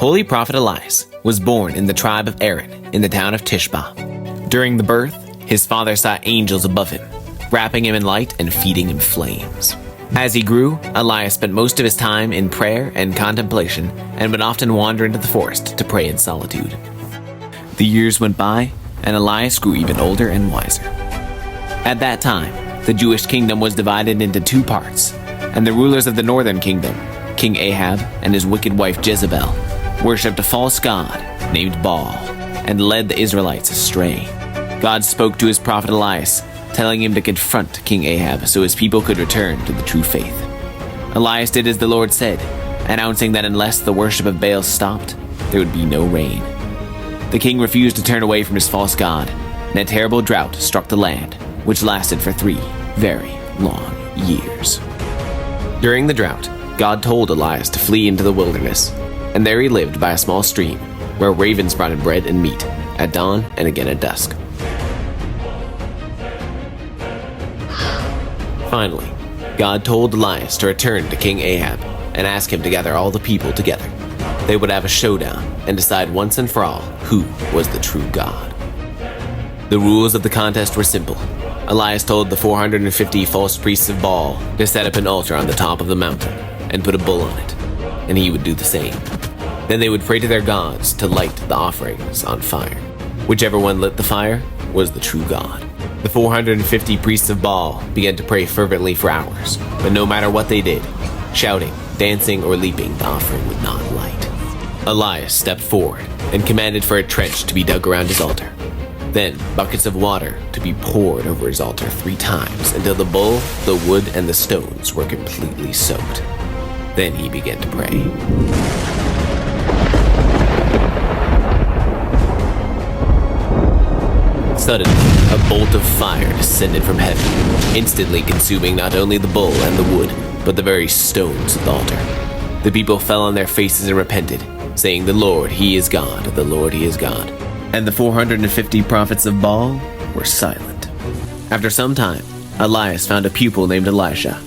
Holy Prophet Elias was born in the tribe of Aaron in the town of Tishba. During the birth, his father saw angels above him, wrapping him in light and feeding him flames. As he grew, Elias spent most of his time in prayer and contemplation and would often wander into the forest to pray in solitude. The years went by, and Elias grew even older and wiser. At that time, the Jewish kingdom was divided into two parts, and the rulers of the northern kingdom, King Ahab and his wicked wife Jezebel, worshipped a false god named Baal and led the Israelites astray. God spoke to his prophet Elias, telling him to confront King Ahab so his people could return to the true faith. Elias did as the Lord said, announcing that unless the worship of Baal stopped, there would be no rain. The king refused to turn away from his false god, and a terrible drought struck the land, which lasted for 3 very long years. During the drought, God told Elias to flee into the wilderness, and there he lived by a small stream, where ravens brought him bread and meat, at dawn and again at dusk. Finally, God told Elias to return to King Ahab and ask him to gather all the people together. They would have a showdown and decide once and for all who was the true God. The rules of the contest were simple. Elias told the 450 false priests of Baal to set up an altar on the top of the mountain and put a bull on it, and he would do the same. Then they would pray to their gods to light the offerings on fire. Whichever one lit the fire was the true God. The 450 priests of Baal began to pray fervently for hours, but no matter what they did, shouting, dancing, or leaping, the offering would not light. Elias stepped forward and commanded for a trench to be dug around his altar. Then buckets of water to be poured over his altar 3 times until the bull, the wood, and the stones were completely soaked. Then he began to pray. Suddenly, a bolt of fire descended from heaven, instantly consuming not only the bull and the wood, but the very stones of the altar. The people fell on their faces and repented, saying, "The Lord, He is God, the Lord, He is God." And the 450 prophets of Baal were silent. After some time, Elias found a pupil named Elisha,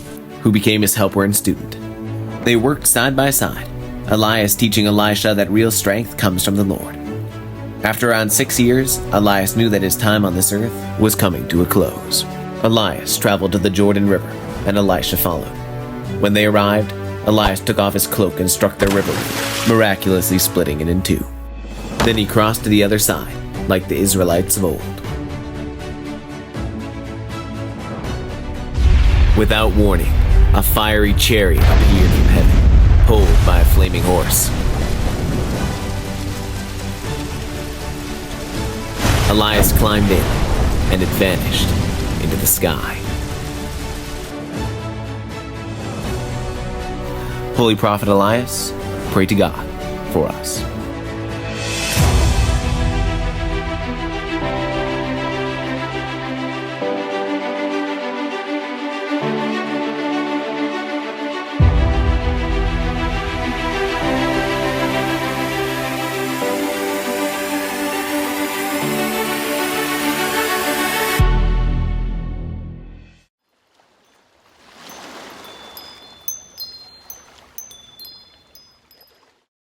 who became his helper and student. They worked side by side, Elias teaching Elisha that real strength comes from the Lord. After around 6 years, Elias knew that his time on this earth was coming to a close. Elias traveled to the Jordan River, and Elisha followed. When they arrived, Elias took off his cloak and struck the river, miraculously splitting it in 2. Then he crossed to the other side, like the Israelites of old. Without warning, a fiery chariot appeared from heaven, pulled by a flaming horse. Elias climbed in, and it vanished into the sky. Holy Prophet Elias, pray to God for us.